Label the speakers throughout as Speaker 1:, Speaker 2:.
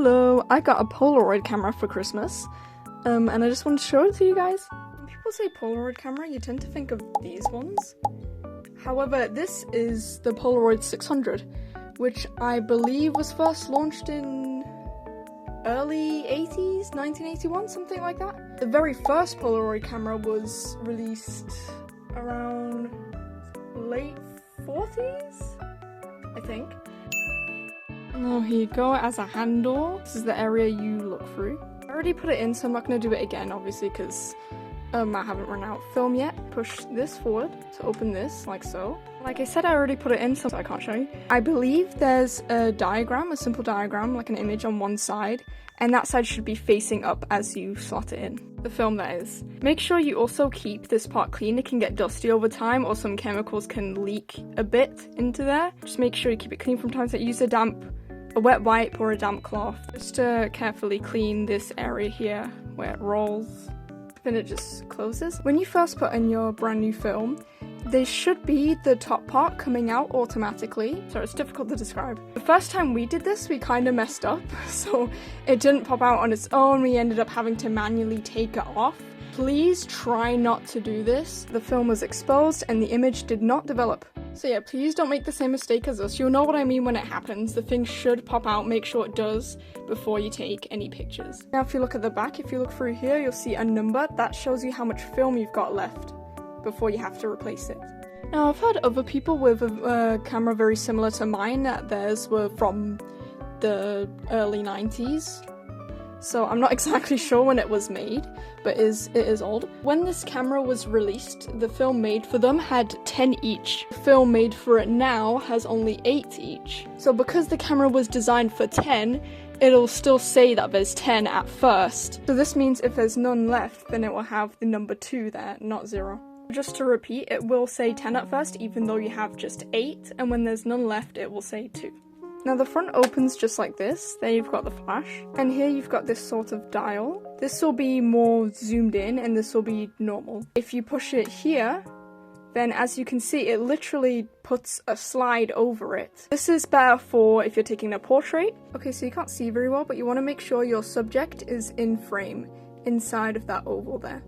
Speaker 1: Hello, I got a Polaroid camera for Christmas, and I just wanted to show it to you guys. When people say Polaroid camera, you tend to think of these ones. However, this is the Polaroid 600, which I believe was first launched in early 80s, 1981, something like that. The very first Polaroid camera was released around late 40s, I think. Now here you go, as a handle. This is the area you look through. I already put it in, so I'm not going to do it again, obviously, because I haven't run out of film yet. Push this forward to open this, like so. Like I said, I already put it in, so I can't show you. I believe there's a diagram, a simple diagram, like an image on one side, and that side should be facing up as you slot it in. The film, that is. Make sure you also keep this part clean. It can get dusty over time, or some chemicals can leak a bit into there. Just make sure you keep it clean from time to time. Use a wet wipe or a damp cloth, just to carefully clean this area here where it rolls. Then it just closes. When you first put in your brand new film, there should be the top part coming out automatically. So it's difficult to describe. The first time we did this, we kind of messed up, so it didn't pop out on its own. We ended up having to manually take it off. Please try not to do this. The film was exposed and the image did not develop. So yeah, please don't make the same mistake as us. You'll know what I mean when it happens. The thing should pop out, make sure it does before you take any pictures. Now if you look at the back, if you look through here, you'll see a number. That shows you how much film you've got left before you have to replace it. Now I've heard other people with a camera very similar to mine that theirs were from the early 90s. So I'm not exactly sure when it was made, but it is old. When this camera was released, the film made for them had 10 each. The film made for it now has only 8 each. So because the camera was designed for 10, it'll still say that there's 10 at first. So this means if there's none left, then it will have the number 2 there, not 0. Just to repeat, it will say 10 at first, even though you have just 8, and when there's none left, it will say 2. Now the front opens just like this. There you've got the flash, and here you've got this sort of dial. This will be more zoomed in, and this will be normal. If you push it here, then as you can see, it literally puts a slide over it. This is better for if you're taking a portrait. Okay, so you can't see very well, but you want to make sure your subject is in frame, inside of that oval there.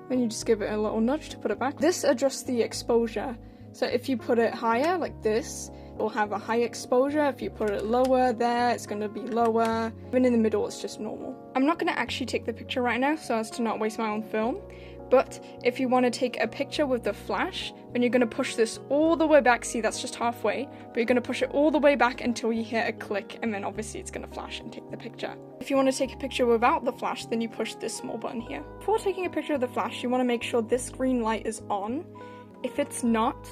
Speaker 1: Then you just give it a little nudge to put it back. This adjusts the exposure. So if you put it higher, like this, it'll have a high exposure. If you put it lower there, it's going to be lower. Even in the middle, it's just normal. I'm not going to actually take the picture right now so as to not waste my own film. But if you want to take a picture with the flash, then you're going to push this all the way back. See, that's just halfway. But you're going to push it all the way back until you hear a click, and then obviously it's going to flash and take the picture. If you want to take a picture without the flash, then you push this small button here. Before taking a picture of the flash, you want to make sure this green light is on. If it's not,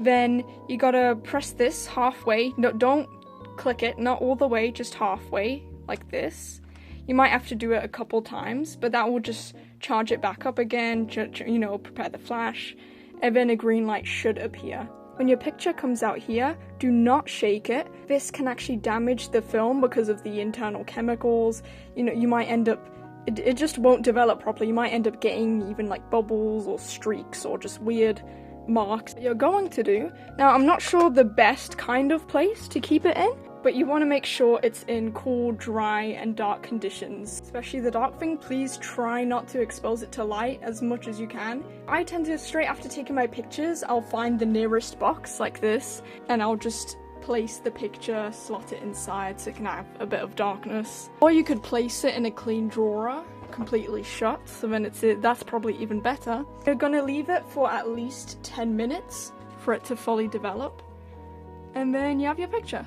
Speaker 1: then you gotta press this halfway. No, don't click it, not all the way, just halfway, like this. You might have to do it a couple times, but that will just charge it back up again, prepare the flash, and then a green light should appear. When your picture comes out here, do not shake it. This can actually damage the film because of the internal chemicals. You might end up, it just won't develop properly. You might end up getting even like bubbles or streaks or just weird marks that you're going to do. Now, I'm not sure the best kind of place to keep it in, but you want to make sure it's in cool, dry, and dark conditions. Especially the dark thing, please try not to expose it to light as much as you can. I tend to, straight after taking my pictures, I'll find the nearest box like this, and I'll just place the picture, slot it inside so it can have a bit of darkness. Or you could place it in a clean drawer, completely shut, so then that's probably even better. You're gonna leave it for at least 10 minutes for it to fully develop, and then you have your picture.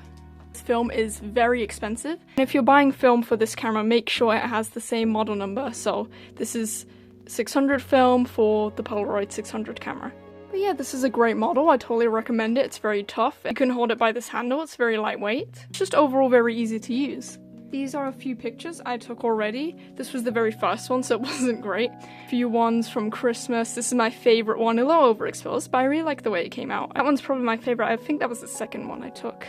Speaker 1: This film is very expensive, and if you're buying film for this camera, make sure it has the same model number. So this is 600 film for the Polaroid 600 camera. But yeah, this is a great model. I totally recommend it. It's very tough. You can hold it by this handle. It's very lightweight. It's just overall very easy to use. These are a few pictures I took already. This was the very first one, so it wasn't great. A few ones from Christmas. This is my favorite one. A little overexposed, but I really like the way it came out. That one's probably my favorite. I think that was the second one I took.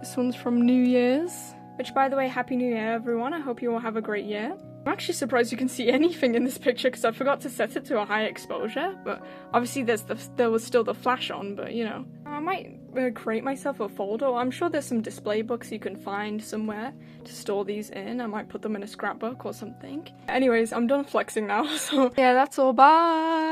Speaker 1: This one's from New Year's. Which, by the way, Happy New Year, everyone. I hope you all have a great year. I'm actually surprised you can see anything in this picture because I forgot to set it to a high exposure, but obviously there was still the flash on, but I might create myself a folder. I'm sure there's some display books you can find somewhere to store these in. I might put them in a scrapbook or something. Anyways, I'm done flexing now, so yeah, that's all. Bye!